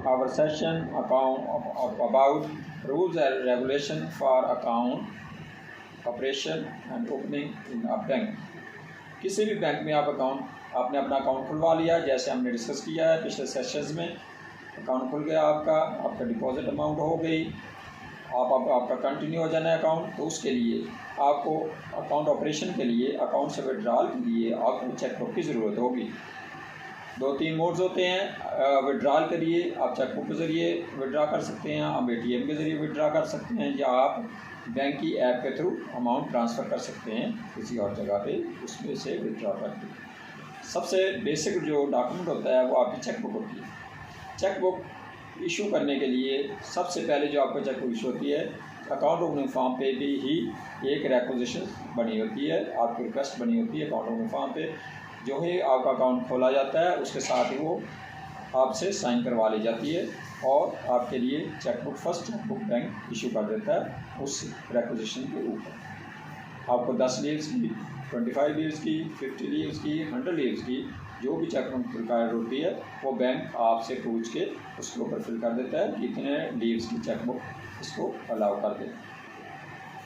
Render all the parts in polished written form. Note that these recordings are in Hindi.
our session about rules and regulation for account operation and opening in a bank। किसी भी बैंक में आप आपने अपना अकाउंट खुलवा लिया, जैसे हमने डिस्कस किया है पिछले सेशंस में। अकाउंट खुल गया आपका डिपॉजिट अमाउंट हो गई, आपका कंटिन्यू हो जाना है अकाउंट। तो उसके लिए आपको अकाउंट ऑपरेशन के लिए, अकाउंट से विड्रॉल के लिए आपको चेकबुक की ज़रूरत होगी। 2-3 मोड्स होते हैं विड्रॉल के लिए। आप चेकबुक के ज़रिए विड्रा कर सकते हैं, आप ATM के ज़रिए विड्रा कर सकते हैं, या आप बैंक की ऐप के थ्रू अमाउंट ट्रांसफ़र कर सकते हैं किसी और जगह पे, उसमें से विड्रा करके। सबसे बेसिक जो डॉक्यूमेंट होता है वो आपकी चेकबुक होती है। चेकबुक इशू करने के लिए सबसे पहले जो आपको चेकबुक इशू होती है, अकाउंट ओपनिंग फॉर्म पे भी ही एक रिक्वेजिशन बनी होती है, आपकी रिक्वेस्ट बनी होती है अकाउंट ओपनिंग फॉर्म पे। जो ही आपका अकाउंट खोला जाता है उसके साथ ही वो आपसे साइन करवा ली जाती है और आपके लिए chequebook, first chequebook bank issue कर देता है उस रिक्वेजिशन के ऊपर। आपको 10 लीव्स की, 25 लीव्स की, 50 लीव्स की, 100 लीव्स की जो भी चेकबुक रिक्वायर्ड होती है वो बैंक आपसे पूछ के उसके ऊपर फिल कर देता है कि इतने लीव्स की चेकबुक इसको अलाउ कर दें।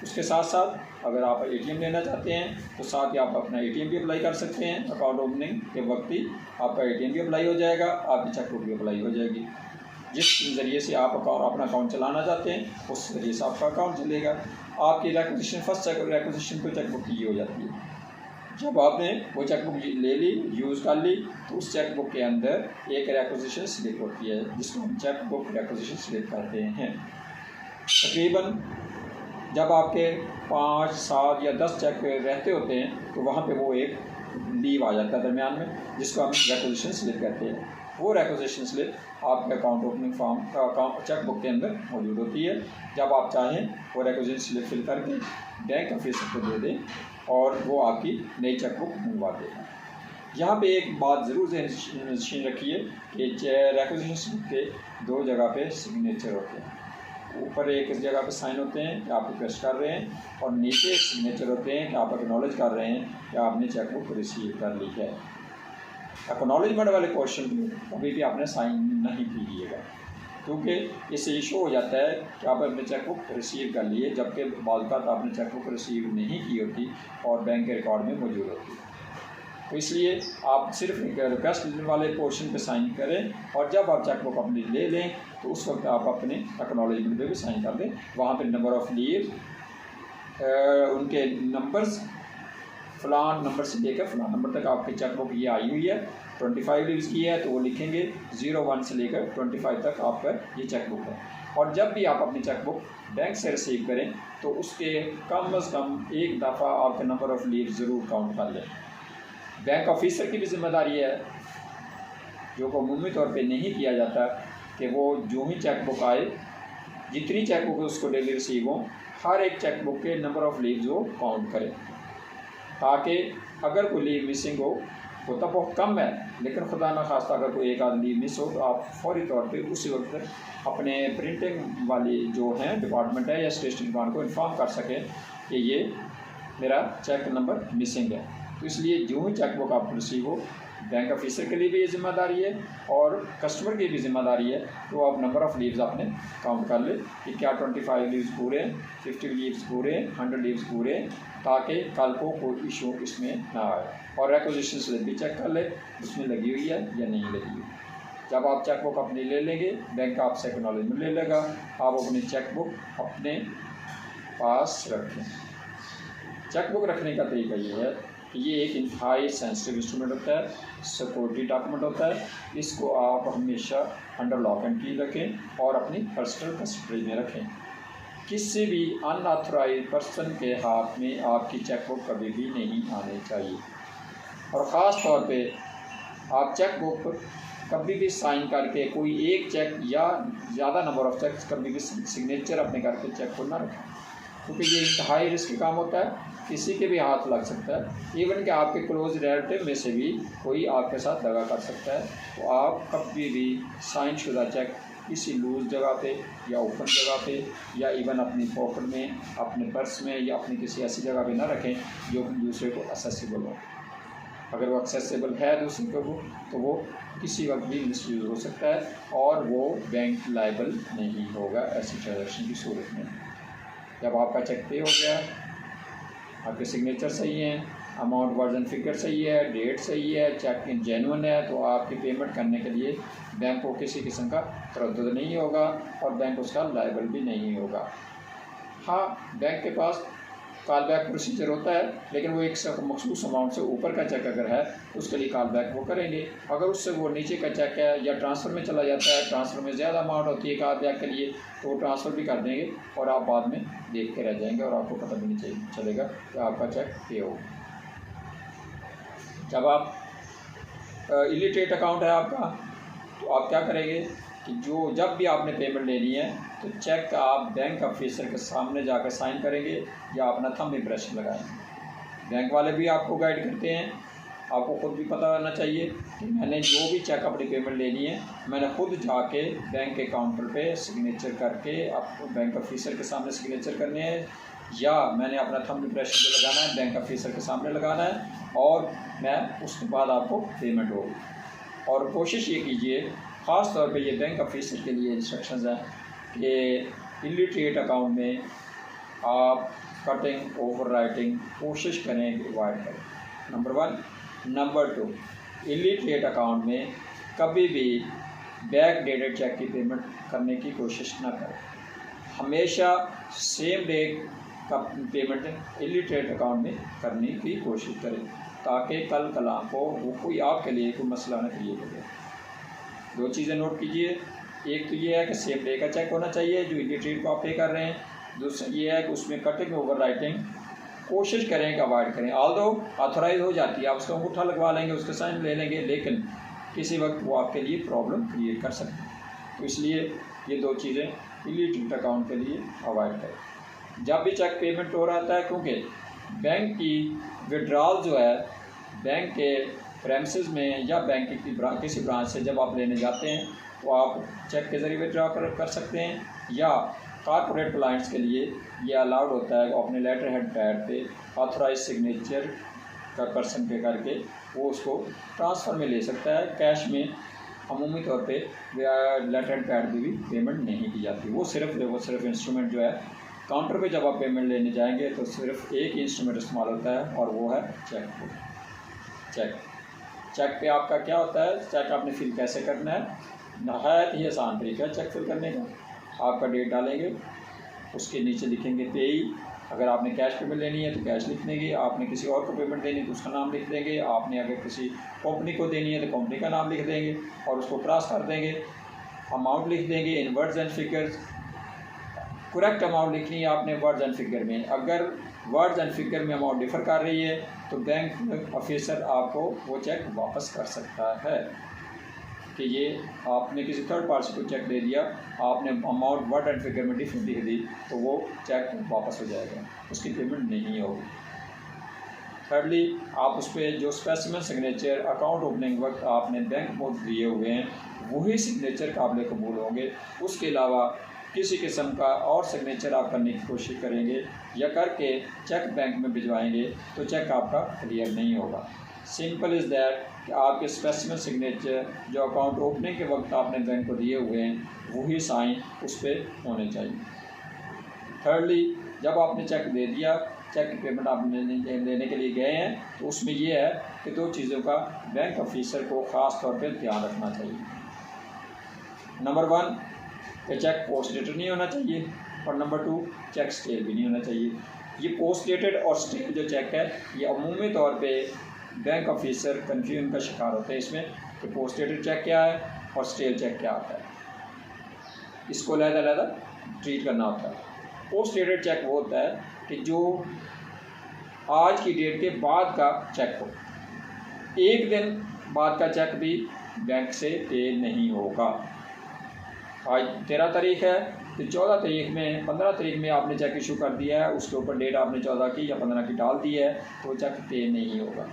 उसके साथ साथ अगर आप ATM लेना चाहते हैं तो साथ ही आप अपना ATM भी अप्लाई कर सकते हैं। अकाउंट ओपनिंग के वक्त ही आपका ATM भी अप्लाई हो जाएगा, आपकी चेकबुक भी अप्लाई हो जाएगी। जिस ज़रिए से आप अपना अकाउंट चलाना चाहते हैं उस ज़रिए से आपका अकाउंट चलेगा। आपकी रिक्वेजिशन, फर्स्ट रिक्वेजिशन तो चेकबुक की हो जाती है। जब आपने वो चेकबुक ले ली, यूज़ कर ली, तो उस चेकबुक के अंदर एक रिक्वेजिशन स्लिप होती है जिसको हम चेकबुक रिक्वेजिशन स्लिप कहते हैं। तकरीबन जब आपके 5, 7 या 10 चेक रहते होते हैं तो वहाँ पे वो एक लीव आ जाता है दरमियान में, जिसको हम रिक्वेजिशन स्लिप कहते हैं। वो रिक्वेजिशन स्लिप आपके account opening form account chequebook के अंदर मौजूद होती है। जब आप चाहें वो रिक्वेजिशन स्लिप फिल करके बैंक ऑफिसर को दे दें और वो आपकी नई चेकबुक मंगवा देगा। यहाँ पे एक बात ज़रूर ध्यान रखिए कि रिक्वेजिशन स्लिप के 2 जगह पे सिग्नेचर होते हैं। ऊपर एक जगह पे साइन होते हैं कि आप रिक्वेस्ट कर रहे हैं, और नीचे एक सिग्नेचर होते हैं कि आप एक्नॉलेज कर रहे हैं कि आपने चेकबुक रिसीव कर ली है। एक्नॉलेजमेंट वाले क्वेश्चन पे कभी भी आपने साइन नहीं कीजिएगा, क्योंकि इससे इशू हो जाता है कि आप अपने चेकबुक रिसीव कर लिए जबकि बाज़ आपने चेकबुक रिसीव नहीं की होती और बैंक के रिकॉर्ड में मौजूद होती है। तो इसलिए आप सिर्फ रिक्वेस्ट वाले पोर्शन पे साइन करें, और जब आप चेकबुक अपनी ले लें तो उस वक्त आप अपने एक्नॉलेजमेंट पे भी साइन कर दें। वहाँ पे नंबर ऑफ़ लीव, उनके नंबर्स, फ़लान नंबर से लेकर फ़लान नंबर तक आपकी चेकबुक ये आई हुई है। 25 लीव्स की है तो वो लिखेंगे 01 से लेकर 25 तक आपका ये चेकबुक है। और जब भी आप अपनी चेकबुक बैंक से रिसीव करें तो उसके कम अज़ कम एक दफ़ा आपके नंबर ऑफ़ लीव ज़रूर काउंट कर लें। बैंक ऑफिसर की भी जिम्मेदारी है, जो को अमूमी तौर पे नहीं किया जाता, कि वो जो ही चेकबुक आए, जितनी चेकबुक उसको डेली रिसीव हो, हर एक चेकबुक के नंबर ऑफ़ लीव्स वो काउंट करें, ताकि अगर कोई लीव मिसिंग हो, होता बहुत कम है, लेकिन खुदा न खास्ता अगर कोई एक आध लीव मिस हो तो आप फौरी तौर पे उसी वक्त अपने प्रिंटिंग वाली जो हैं डिपार्टमेंट है या स्टेशनरी डिपार्टमेंट को इन्फॉर्म कर सकें कि ये मेरा चेक नंबर मिसिंग है। तो इसलिए जो ही चेकबुक आपको रिसीव हो, बैंक ऑफिसर के लिए भी ये जिम्मेदारी है और कस्टमर की भी जिम्मेदारी है तो आप नंबर ऑफ़ लीव्स आपने काउंट कर ले कि क्या 25 लीव्स पूरे हैं, 50 लीव्स पूरे हैं, 100 लीव्स पूरे हैं, ताकि कल को कोई इशू इसमें ना आए। और रिक्वेजिशन स्लिप भी चेक कर ले उसमें लगी हुई है या नहीं लगी हुई। जब आप चेकबुक अपनी ले लेंगे, बैंक आपसे एक्नॉलेजमेंट ले लेगा, आप अपनी चेकबुक अपने पास रखें। चेकबुक रखने का तरीका ये है कि ये एक इंतहाई सेंसिटिव इंस्ट्रूमेंट होता है, सिक्योरिटी डॉक्यूमेंट होता है। इसको आप हमेशा अंडर लॉक एंड की रखें और अपनी पर्सनल कस्टडी में रखें। किसी भी अनऑथराइज्ड पर्सन के हाथ में आपकी चेकबुक कभी भी नहीं आनी चाहिए। और ख़ास तौर पे आप चेकबुक कभी भी साइन करके कोई एक चेक या ज़्यादा नंबर ऑफ़ चेक्स कभी भी सिग्नेचर अपने करके चेक को ना रखें, क्योंकि ये इंतहाई रिस्क काम होता है, किसी के भी हाथ लग सकता है। इवन कि आपके क्लोज रिलेटिव में से भी कोई आपके साथ दगा कर सकता है। तो आप कभी भी साइन शुदा चेक किसी लूज जगह पे या ओपन जगह पे या इवन अपनी पॉकेट में, अपने पर्स में या अपनी किसी ऐसी जगह पे ना रखें जो दूसरे को एक्सेसिबल हो। अगर वो एक्सेसिबल है दूसरे को तो वो किसी वक्त भी मिसयूज़ हो सकता है और वो बैंक लायबल नहीं होगा ऐसी ट्रांजैक्शन की सूरत में। जब आपका चेक पे हो गया, आपके सिग्नेचर सही हैं, अमाउंट वर्जन फिगर सही है, डेट सही है, चेक जेन्युइन है, तो आपकी पेमेंट करने के लिए बैंक को किसी किस्म का तरद्दुद नहीं होगा और बैंक उसका लायबल भी नहीं होगा। हाँ, बैंक के पास कॉल बैक प्रोसीजर होता है, लेकिन वो एक मखसूस अमाउंट से ऊपर का चेक अगर है तो उसके लिए कॉल बैक वो करेंगे। अगर उससे वो नीचे का चेक है या ट्रांसफ़र में चला जाता है, ट्रांसफ़र में ज़्यादा अमाउंट होती है कॉल बैक के लिए, तो वो ट्रांसफ़र भी कर देंगे और आप बाद में देखते रह जाएंगे और आपको पता भी नहीं चलेगा कि आपका चेक पे हो। जब आप इलिटरेट अकाउंट है आपका, तो आप क्या करेंगे कि जब भी आपने पेमेंट लेनी है तो चेक आप बैंक ऑफिसर के सामने जाकर साइन करेंगे या अपना थंब इम्प्रेशन लगाएंगे। बैंक वाले भी आपको गाइड करते हैं, आपको खुद भी पता होना चाहिए कि मैंने जो भी चेक अपनी पेमेंट लेनी है मैंने खुद जाके बैंक के काउंटर पे सिग्नेचर करके आपको बैंक ऑफिसर के सामने सिग्नेचर करने हैं या मैंने अपना थंब इम्प्रेशन जो लगाना है बैंक ऑफिसर के सामने लगाना है और मैं उसके बाद आपको पेमेंट होगी। और कोशिश ये कीजिए, ख़ास तौर पे ये बैंक ऑफिसर के लिए इंस्ट्रक्शंस हैं कि इलिटरेट अकाउंट में आप कटिंग ओवर राइटिंग कोशिश करें कि अवॉइड करें, नंबर 1। नंबर 2, इलिटरेट अकाउंट में कभी भी बैक डेटेड चेक की पेमेंट करने की कोशिश ना करें। हमेशा सेम डे का पेमेंट इलिटरेट अकाउंट में करने की कोशिश करें ताकि कल कलाम को वो कोई आपके लिए कोई मसला न क्रिएट हो जाए। 2 चीज़ें नोट कीजिए, एक तो ये है कि सेम डे का चेक होना चाहिए जो इलिटरेट को आप पे कर रहे हैं, दूसरा ये है कि उसमें कटिंग ओवर राइटिंग कोशिश करें कि अवॉइड करें। ऑल्दो ऑथोराइज हो जाती है, आप उसका अंगूठा लगवा लेंगे, उसके साइन ले लेंगे, लेकिन किसी वक्त वो आपके लिए प्रॉब्लम क्रिएट कर सकते हैं। तो इसलिए ये 2 चीज़ें इलिटरेट अकाउंट के लिए अवॉइड करें। जब भी चेक पेमेंट हो रहा है, क्योंकि बैंक की विड्रॉल जो है बैंक के प्रेमिसेस में या बैंक की किसी ब्रांच से जब आप लेने जाते हैं तो आप चेक के ज़रिए विड्रॉ कर सकते हैं, या कॉर्पोरेट क्लाइंट्स के लिए ये अलाउड होता है अपने लेटर हेड पैड पे ऑथराइज सिग्नेचर का पर्सन पे करके वो उसको ट्रांसफ़र में ले सकता है। कैश में अमूमी तौर पे लेटर हेड पैड भी पेमेंट नहीं की जाती, वो सिर्फ इंस्ट्रूमेंट जो है काउंटर पे जब आप पेमेंट लेने जाएंगे तो सिर्फ एक ही इंस्ट्रूमेंट इस्तेमाल होता है और वो है चेक। चेक पे आपका क्या होता है, चेक आपने फिल कैसे करना है, नहायत ही आसान तरीका है चेक फिल करने का। आपका डेट डालेंगे, उसके नीचे लिखेंगे पेई, अगर आपने कैश पेमेंट लेनी है तो कैश लिख देंगे, आपने किसी और को पेमेंट देनी है तो उसका नाम लिख देंगे, आपने अगर किसी कंपनी को देनी है तो कंपनी का नाम लिख देंगे और उसको क्रॉस कर देंगे, अमाउंट लिख देंगे in words and figures. Correct amount लिखनी है आपने वर्ड्स एंड फिगर में। अगर वर्ड्स एंड फिगर में अमाउंट डिफ़र कर रही है तो बैंक ऑफिसर आपको वो चेक वापस कर सकता है कि ये आपने किसी थर्ड पार्टी को चेक दे दिया, आपने अमाउंट वर्ड एंड फिगर में डिफरेंट लिख दी तो वो चेक वापस हो जाएगा, उसकी पेमेंट नहीं होगी। थर्डली, आप उस पर जो स्पेसिमेन सिग्नेचर अकाउंट ओपनिंग वक्त आपने बैंक में दिए हुए हैं वही सिग्नेचर काबिल कबूल होंगे, उसके अलावा किसी किस्म का और सिग्नेचर आप करने की कोशिश करेंगे या करके चेक बैंक में भिजवाएंगे तो चेक आपका क्लियर नहीं होगा। सिंपल इज़ दैट कि आपके स्पेसिमेन सिग्नेचर जो अकाउंट ओपनिंग के वक्त आपने बैंक को दिए हुए हैं वही साइन उस पर होने चाहिए। थर्डली, जब आपने चेक दे दिया, चेक की पेमेंट आप लेने के लिए गए हैं तो उसमें यह है कि 2 चीज़ों का बैंक ऑफिसर को ख़ास तौर पर ध्यान रखना चाहिए। नंबर 1 कि चेक पोस्ट डेटेड नहीं होना चाहिए और नंबर 2 चेक स्टेल भी नहीं होना चाहिए। ये पोस्ट डेटेड और स्टेल जो चेक है ये अमूमी तौर पे बैंक ऑफिसर कन्फ्यूजन का शिकार होते हैं इसमें कि पोस्ट डेटेड चेक क्या है और स्टेल चेक क्या होता है, इसको अलग-अलग ट्रीट करना होता है। पोस्ट डेटेड चेक वो होता है कि जो आज की डेट के बाद का चेक हो, 1 दिन बाद का चेक भी बैंक से पे नहीं होगा। आज 13 तारीख है तो 14 तारीख में 15 तारीख में आपने चेक इशू कर दिया है, उसके ऊपर डेट आपने 14 की या 15 की डाल दी है तो चेक पे नहीं होगा।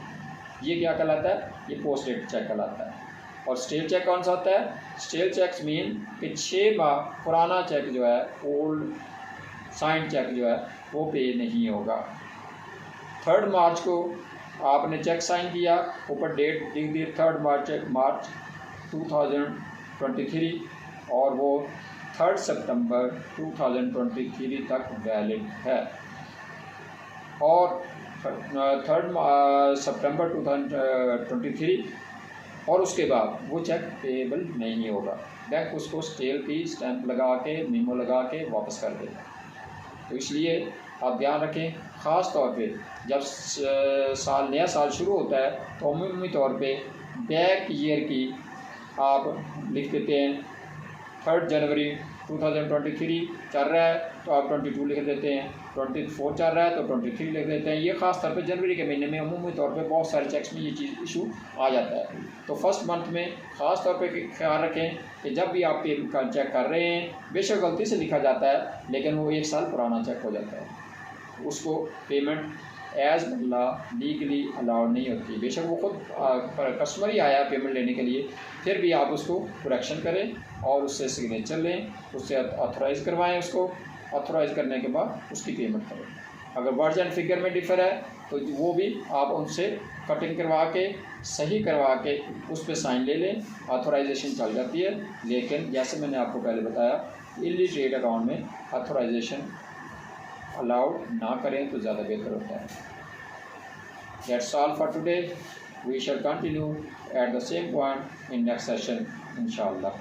ये क्या कहलाता है, ये पोस्ट डेट चेक कहलाता है। और स्टेल चेक कौन सा होता है, स्टेल चेक्स मीन कि 6 माह पुराना चेक जो है, ओल्ड साइंड चेक जो है वो पे नहीं होगा। 3 मार्च को आपने चेक साइन किया, ऊपर डेट लिख दी 3 मार्च 2023 और वो 3 सितंबर 2023 तक वैलिड है। और 3 सितंबर 2023 और उसके बाद वो चेक पेएबल नहीं होगा। बैंक उसको स्टेल की स्टैंप लगा के मीमो लगा के वापस कर देगा। तो इसलिए आप ध्यान रखें, ख़ास तौर पे जब नया साल शुरू होता है तो अमूमी तौर पे बैक ईयर की आप लिख देते हैं। 3 जनवरी 2023 चल रहा है तो आप 22 लिख देते हैं, 24 चल रहा है तो 23 लिख देते हैं। ये ख़ास तौर पे जनवरी के महीने में अमूमी तौर पे बहुत सारे चेक्स में ये चीज़ इशू आ जाता है। तो फर्स्ट मंथ में ख़ास तौर पे ख्याल रखें कि जब भी आप पेमेंट का चेक कर रहे हैं, बेशक गलती से लिखा जाता है लेकिन वो 1 साल पुराना चेक हो जाता है, उसको पेमेंट एज बदला लीगली अलाउड नहीं होती। बेशक वो खुद कस्टमर ही आया पेमेंट लेने के लिए, फिर भी आप उसको करेक्शन करें और उससे सिग्नेचर लें, उससे ऑथोराइज़ करवाएं, उसको ऑथोराइज़ करने के बाद उसकी पेमेंट करें। अगर वर्ड्स एंड फिगर में डिफ़र है तो वो भी आप उनसे कटिंग करवा के सही करवा के उस पर साइन ले लें, ऑथोराइजेशन चल जाती है। लेकिन जैसे मैंने आपको पहले बताया, इलिटरेट अकाउंट में ऑथोराइजेशन अलाउड ना करें तो ज़्यादा बेहतर होता है। That's all for today. We shall continue at the same point in next session, inshallah.